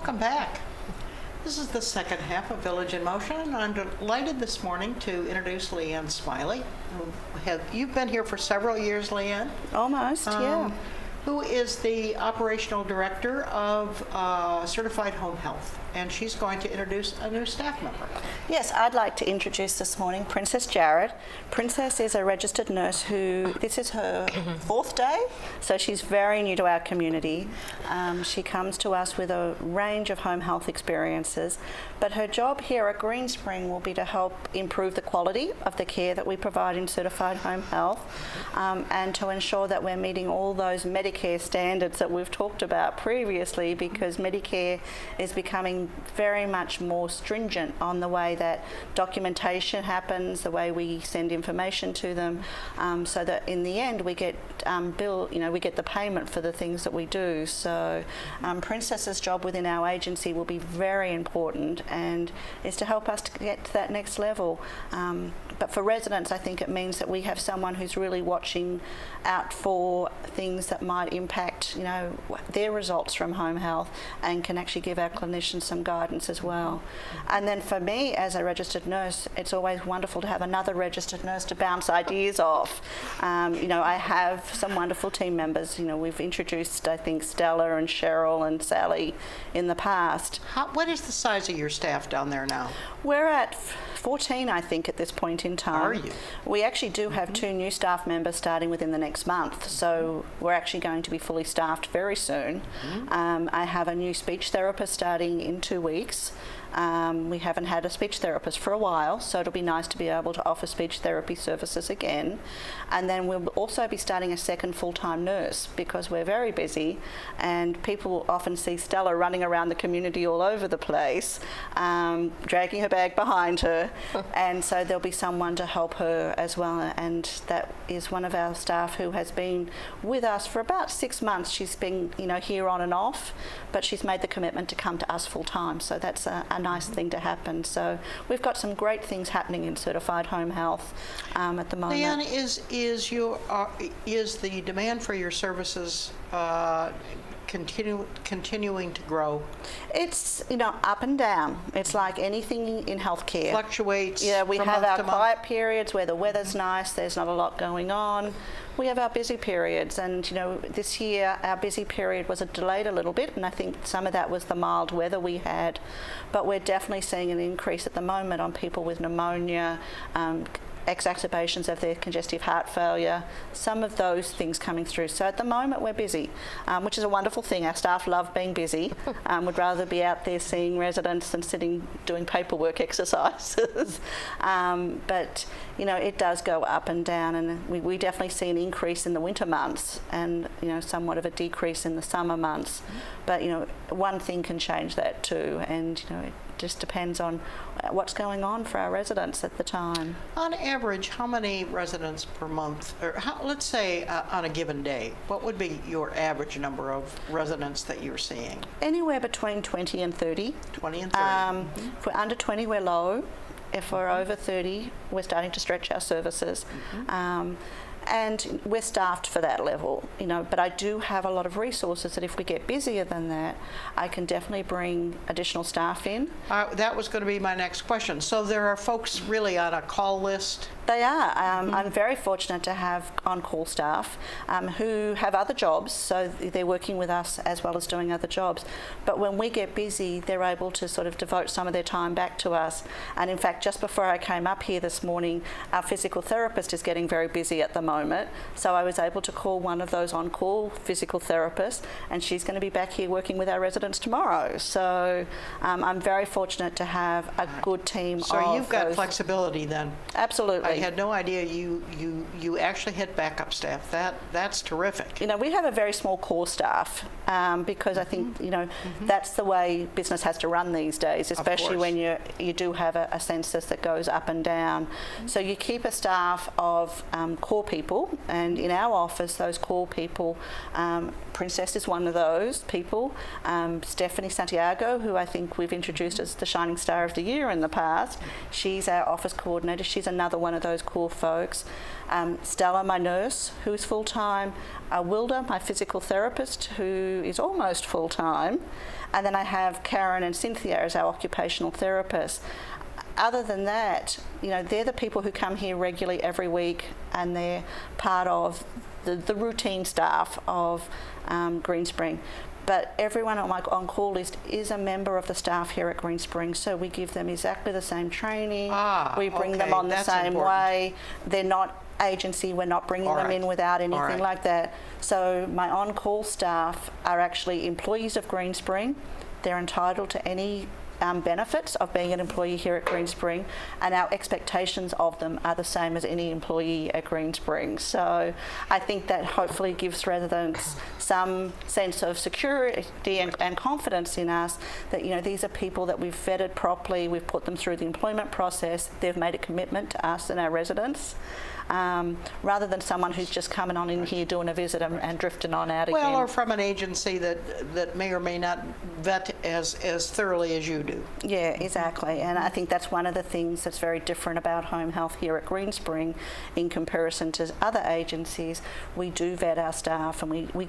Welcome back. This is the second half of Village in Motion, and I'm delighted this morning to introduce Leanne Smiley. You've been here for several years, Leanne. Almost, yeah. Who is the operational director of Certified Home Health, and she's going to introduce a new staff member. Yes, I'd like to introduce this morning Princess Jarrett. Princess is a registered nurse who, this is her fourth day, so she's very new to our community. She comes to us with a range of home health experiences, but her job here at Greenspring will be to help improve the quality of the care that we provide in Certified Home Health, and to ensure that we're meeting all those Medicare standards that we've talked about previously, because Medicare is becoming very much more stringent on the way that documentation happens, the way we send information to them, so that in the end we get we get the payment for the things that we do. So Princess's job within our agency will be very important and is to help us to get to that next level. But for residents, I think it means that we have someone who's really watching out for things that might impact, their results from home health, and can actually give our clinicians some guidance as well. And then for me, as a registered nurse, it's always wonderful to have another registered nurse to bounce ideas off. I have some wonderful team members. We've introduced, I think, Stella and Cheryl and Sally in the past. What is the size of your staff down there now? We're at 14, I think, at this point in time. Are you? We actually do have 2 new staff members starting within the next month, so we're actually going to be fully staffed very soon. I have a new speech therapist starting in 2 weeks. We haven't had a speech therapist for a while, so it'll be nice to be able to offer speech therapy services again. And then we'll also be starting a second full-time nurse, because we're very busy and people often see Stella running around the community all over the place, dragging her bag behind her. And so there'll be someone to help her as well, and that is one of our staff who has been with us for about 6 months. She's been here on and off, but she's made the commitment to come to us full-time, so that's a nice thing to happen. So we've got some great things happening in Certified Home Health at the moment. Leanne, is the demand for your services continuing to grow? It's up and down. It's like anything in healthcare. Fluctuates. Yeah, we from have month our to month. quiet periods where the weather's nice, there's not a lot going on. We have our busy periods, and this year our busy period was delayed a little bit, and I think some of that was the mild weather we had. But we're definitely seeing an increase at the moment on people with pneumonia, exacerbations of their congestive heart failure, some of those things coming through. So at the moment we're busy, which is a wonderful thing. Our staff love being busy, would rather be out there seeing residents than sitting doing paperwork exercises. But it does go up and down, and we definitely see an increase in the winter months and somewhat of a decrease in the summer months. But one thing can change that too, and it just depends on what's going on for our residents at the time. On average, how many residents per month, or let's say on a given day, what would be your average number of residents that you're seeing? Anywhere between 20 and 30. 20 and 30. If we're under 20, we're low. If we're over 30, we're starting to stretch our services. And we're staffed for that level, but I do have a lot of resources that if we get busier than that, I can definitely bring additional staff in. That was going to be my next question. So there are folks really on a call list? They are. I'm very fortunate to have on-call staff who have other jobs, so they're working with us as well as doing other jobs. But when we get busy, they're able to sort of devote some of their time back to us. And in fact, just before I came up here this morning, our physical therapist is getting very busy at the moment. So I was able to call one of those on-call physical therapists, and she's going to be back here working with our residents tomorrow. So I'm very fortunate to have a good team. So you've got flexibility then? Absolutely. I had no idea you actually had backup staff. That's terrific. We have a very small core staff because I think that's the way business has to run these days, especially when you do have a census that goes up and down. So you keep a staff of core people people, and in our office, those call people, Princess is one of those people. Stephanie Santiago, who I think we've introduced as the Shining Star of the Year in the past, she's our office coordinator. She's another one of those cool folks. Stella, my nurse, who is full-time. Wilda, my physical therapist, who is almost full-time. And then I have Karen and Cynthia as our occupational therapists. Other than that, they're the people who come here regularly every week, and they're part of the routine staff of Greenspring. But everyone on my on-call list is a member of the staff here at Greenspring, so we give them exactly the same training. We bring them on the same way. They're not agency, we're not bringing them in without anything like that. So my on-call staff are actually employees of Greenspring. They're entitled to any benefits of being an employee here at Greenspring, and our expectations of them are the same as any employee at Greenspring. So I think that hopefully gives residents some sense of security and confidence in us that these are people that we've vetted properly, we've put them through the employment process, they've made a commitment to us and our residents. Rather than someone who's just coming on in here doing a visit and drifting on out again. Well, or from an agency that may or may not vet as thoroughly as you do. Yeah, exactly. And I think that's one of the things that's very different about home health here at Greenspring in comparison to other agencies. We do vet our staff, and we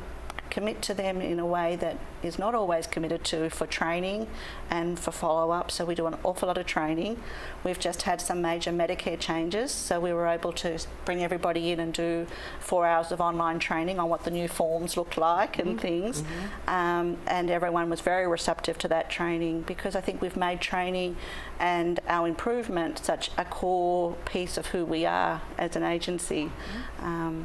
commit to them in a way that is not always committed to for training and for follow-up. So we do an awful lot of training. We've just had some major Medicare changes, so we were able to bring everybody in and do 4 hours of online training on what the new forms looked like and things. And everyone was very receptive to that training, because I think we've made training and our improvement such a core piece of who we are as an agency.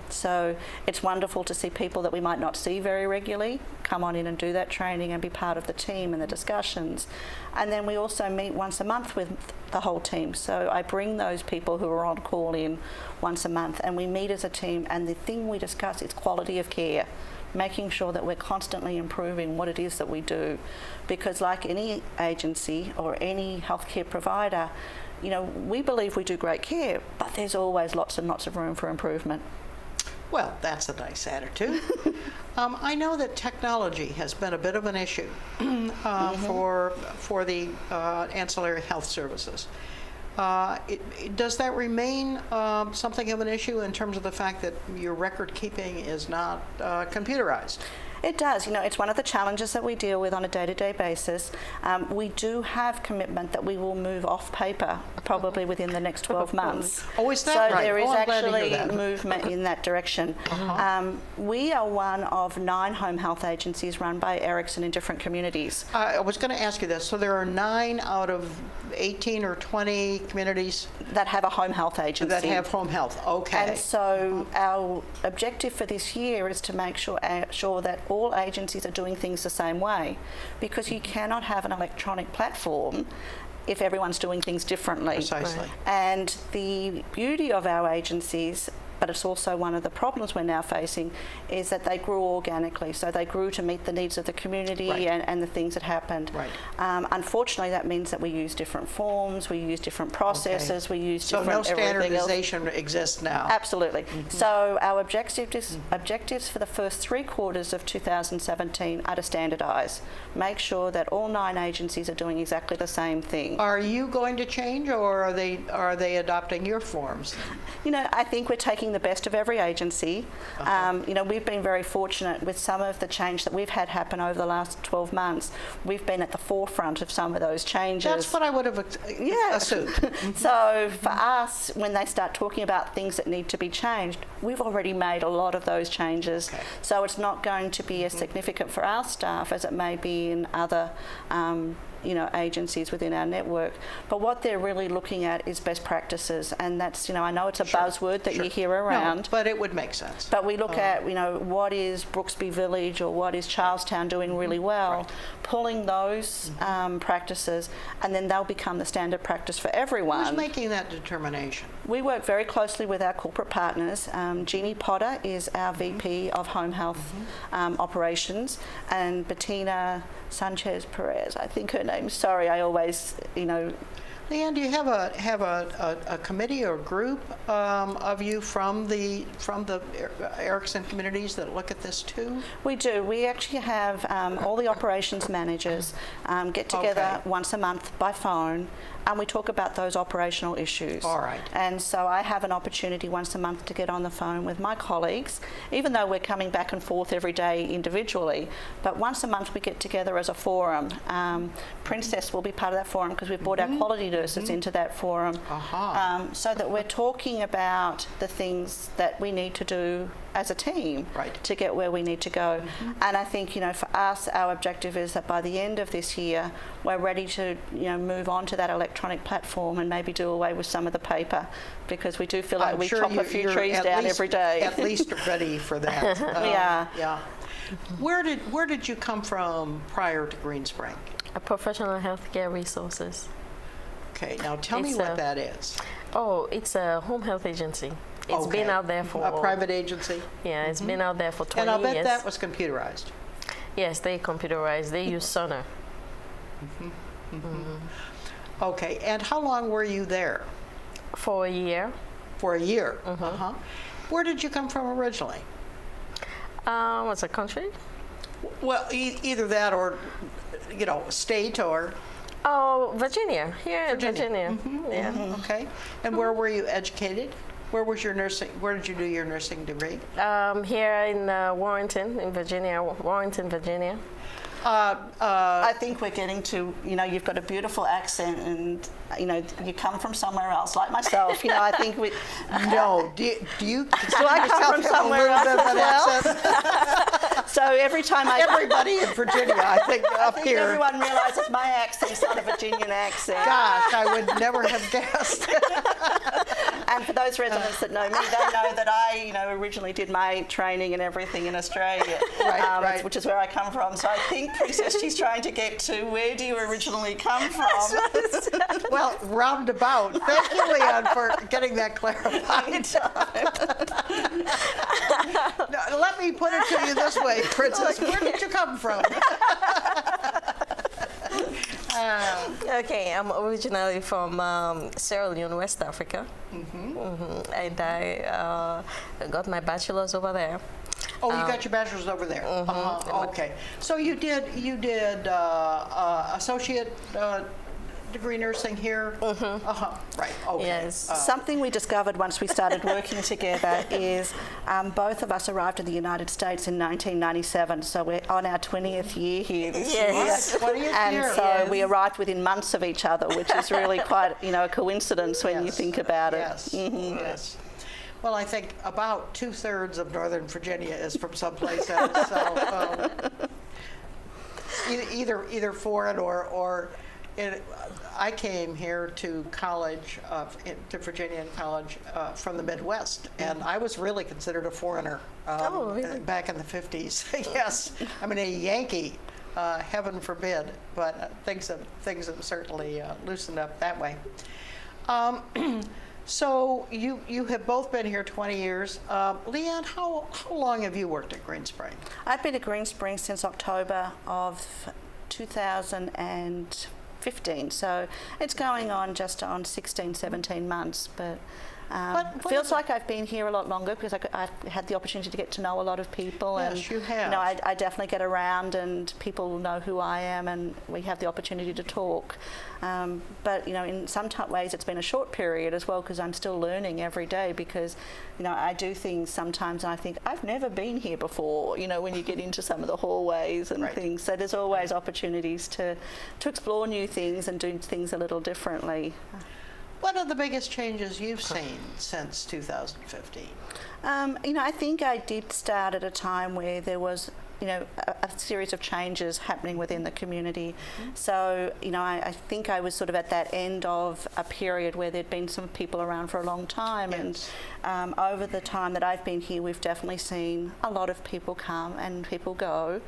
So it's wonderful to see people that we might not see very regularly come on in and do that training and be part of the team and the discussions. And then we also meet once a month with the whole team. So I bring those people who are on call in once a month, and we meet as a team, and the thing we discuss is quality of care, making sure that we're constantly improving what it is that we do. Because like any agency or any healthcare provider, we believe we do great care, but there's always lots and lots of room for improvement. Well, that's a nice attitude. I know that technology has been a bit of an issue for the ancillary health services. Does that remain something of an issue in terms of the fact that your record keeping is not computerized? It does. It's one of the challenges that we deal with on a day-to-day basis. We do have commitment that we will move off paper probably within the next 12 months. Oh, is that right? So there is I'm glad to hear actually that. movement in that direction. We are one of 9 home health agencies run by Erickson in different communities. I was going to ask you this. So there are 9 out of 18 or 20 communities that have a home health agency. That have home health. Okay. And so our objective for this year is to make sure that all agencies are doing things the same way, because you cannot have an electronic platform if everyone's doing things differently. Precisely. And the beauty of our agencies, but it's also one of the problems we're now facing, is that they grew organically. So they grew to meet the needs of the community and the things that happened. Unfortunately, that means that we use different forms, we use different processes, we use different So no everything else. standardization exists now. Absolutely. So our objectives for the first 3 quarters of 2017 are to standardise. Make sure that all 9 agencies are doing exactly the same thing. Are you going to change, or are they adopting your forms? I think we're taking the best of every agency. We've been very fortunate with some of the change that we've had happen over the last 12 months. We've been at the forefront of some of those changes. That's what I would have assumed. So for us, when they start talking about things that need to be changed, we've already made a lot of those changes. So it's not going to be as significant for our staff as it may be in other agencies within our network. But what they're really looking at is best practices, and that's, I know it's a buzzword that you hear around. No, but it would make sense. But we look at, what is Brooksby Village or what is Charlestown doing really well, pulling those practices, and then they'll become the standard practice for everyone. Who's making that determination? We work very closely with our corporate partners. Jeannie Potter is our VP of Home Health Operations, and Bettina Sanchez Perez, I think her name. Sorry, I always, Leanne, do you have a committee or group of you from the Erickson communities that look at this too? We do. We actually have all the operations managers get together Okay. once a month by phone, and we talk about those operational issues. All right. And so I have an opportunity once a month to get on the phone with my colleagues, even though we're coming back and forth every day individually. But once a month we get together as a forum. Princess will be part of that forum because we've brought our quality nurses into that forum, so that we're talking about the things that we need to do as a team to get where we need to go. And I think, for us, our objective is that by the end of this year, we're ready to, move on to that electronic platform and maybe do away with some of the paper, because we do feel like we chop a few trees down every day. At least ready for that. We are. Yeah. Where did you come from prior to Greenspring? A professional healthcare resources. Okay, now tell me what that is. Oh, it's a home health agency. It's been out there for... A private agency? Yeah, it's been out there for 20 years. And I'll bet that was computerized. Yes, they computerized. They use Sonar. Okay, and how long were you there? For a year. For a year? Where did you come from originally? What's a country? Well, either that or, state or... Oh, Virginia. Here in Virginia. Yeah. Okay. And where were you educated? Where was your nursing? Where did you do your nursing degree? Here in Warrenton, in Virginia. Warrenton, Virginia. I think we're getting to, you've got a beautiful accent, and you come from somewhere else, like myself. I think we. No, do you? Do I come from somewhere else as well? So every time everybody in Virginia, I think up here. Everyone realizes my accent's not a Virginian accent. Gosh, I would never have guessed. And for those residents that know me, they know that I, originally did my training and everything in Australia, which is where I come from. So I think, Princess, she's trying to get to, where do you originally come from? Well, roundabout. Thank you, Leanne, for getting that clarified. Now, let me put it to you this way, Princess. Where did you come from? Okay, I'm originally from Sierra Leone, West Africa. And I got my bachelor's over there. Oh, you got your bachelor's over there. Okay. So you did associate degree nursing here? Right. Okay. Yes. Something we discovered once we started working together is both of us arrived in the United States in 1997, so we're on our 20th year here this year. 20th And year. so we arrived within months of each other, which is really quite, a coincidence when you think about it. Yes. Yes. Well, I think about 2/3 of Northern Virginia is from someplace else. So either foreign or I came here to college, to Virginia and college from the Midwest, and I was really considered a foreigner really? back in the 50s. Yes, I mean a Yankee, heaven forbid, but things have certainly loosened up that way. So you have both been here 20 years. Leanne, how long have you worked at Greenspring? I've been at Greenspring since October of 2015, so it's going on just on 16, 17 months, but feels like I've been here a lot longer because I've had the opportunity to get to know a lot of people. Yes, and you have. I definitely get around and people know who I am and we have the opportunity to talk. But in some ways it's been a short period as well because I'm still learning every day because I do things sometimes and I think I've never been here before, when you get into some of the hallways and things. So there's always opportunities to explore new things and do things a little differently. What are the biggest changes you've seen since 2015? I think I did start at a time where there was, a series of changes happening within the community. So, I think I was sort of at that end of a period where there'd been some people around for a long time. Yes. And over the time that I've been here, we've definitely seen a lot of people come and people go,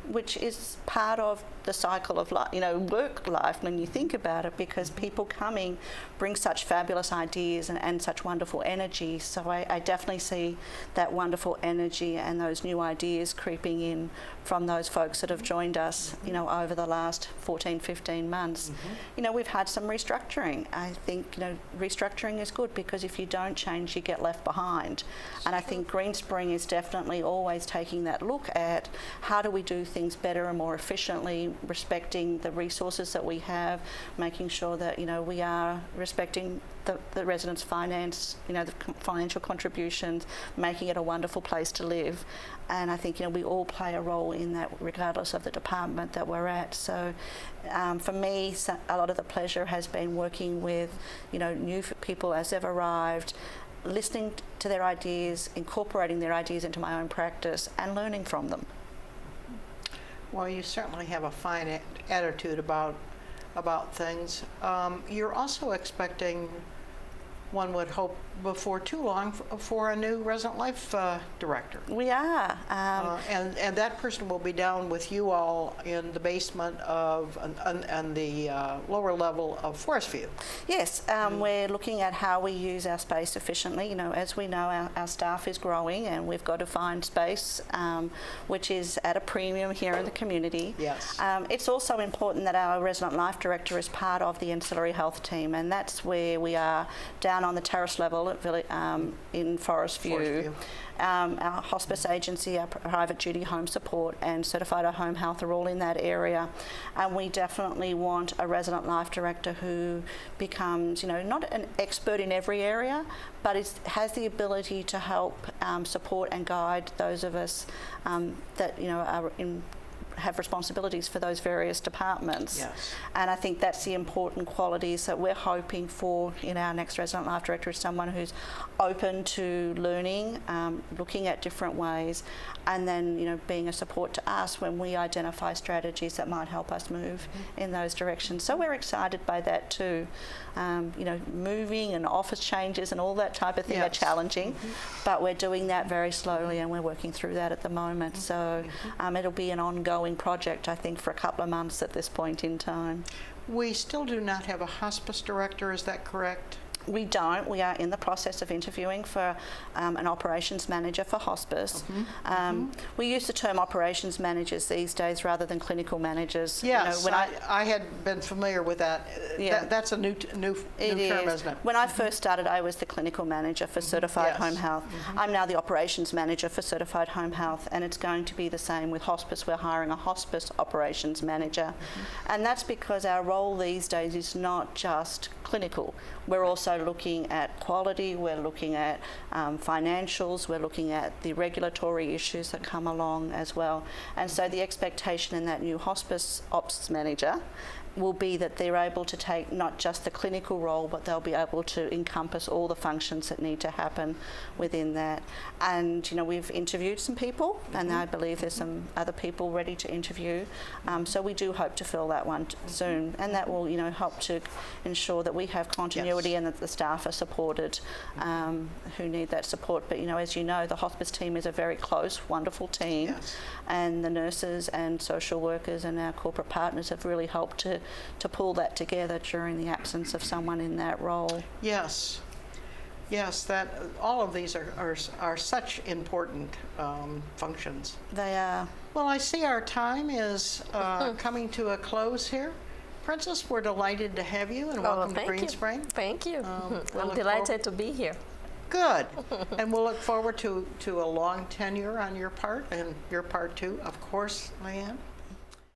which is part of the cycle of life, work life when you think about it, because people coming bring such fabulous ideas and such wonderful energy. So I definitely see that wonderful energy and those new ideas creeping in from those folks that have joined us, over the last 14, 15 months. We've had some restructuring. I think, restructuring is good, because if you don't change, you get left behind. And I think Greenspring is definitely always taking that look at how do we do things better and more efficiently, respecting the resources that we have, making sure that, we are respecting the residents' finance, the financial contributions, making it a wonderful place to live. And I think, we all play a role in that, regardless of the department that we're at. So for me, a lot of the pleasure has been working with, new people as they've arrived, listening to their ideas, incorporating their ideas into my own practice, and learning from them. Well, you certainly have a fine attitude about things. You're also expecting, one would hope, before too long, for a new resident life director. We are. And that person will be down with you all in the basement of and the lower level of Forest View. Yes, we're looking at how we use our space efficiently. As we know, our staff is growing, and we've got to find space, which is at a premium here in the community. Yes. It's also important that our resident life director is part of the ancillary health team, and that's where we are down on the terrace level in Forest View. Our hospice agency, our private duty home support, and certified home health are all in that area. And we definitely want a resident life director who becomes, not an expert in every area, but has the ability to help support and guide those of us that, have responsibilities for those various departments. Yes. And I think that's the important qualities that we're hoping for in our next resident life director, is someone who's open to learning, looking at different ways, and then being a support to us when we identify strategies that might help us move in those directions. So we're excited by that too. Moving and office changes and all that type of thing are challenging, but we're doing that very slowly, and we're working through that at the moment. So it'll be an ongoing project, I think, for a couple of months at this point in time. We still do not have a hospice director, is that correct? We don't. We are in the process of interviewing for an operations manager for hospice. We use the term operations managers these days rather than clinical managers. Yes, I had been familiar with that. Yeah. That's a new term, isn't it? When I first started, I was the clinical manager for certified home health. I'm now the operations manager for certified home health, and it's going to be the same with hospice. We're hiring a hospice operations manager, and that's because our role these days is not just clinical. We're also looking at quality, we're looking at financials, we're looking at the regulatory issues that come along as well. And so the expectation in that new hospice ops manager will be that they're able to take not just the clinical role, but they'll be able to encompass all the functions that need to happen within that. And we've interviewed some people, and I believe there's some other people ready to interview. So we do hope to fill that one soon, and that will help to ensure that we have continuity and that the staff are supported who need that support. But as you know, the hospice team is a very close, wonderful team, and the nurses and social workers and our corporate partners have really helped to pull that together during the absence of someone in that role. Yes, that all of these are such important functions. They are. Well, I see our time is coming to a close here. Princess, we're delighted to have you, and welcome to Greenspring. Thank you. We'll I'm delighted to be here. Good. And we'll look forward to a long tenure on your part, and your part too, of course, Leanne.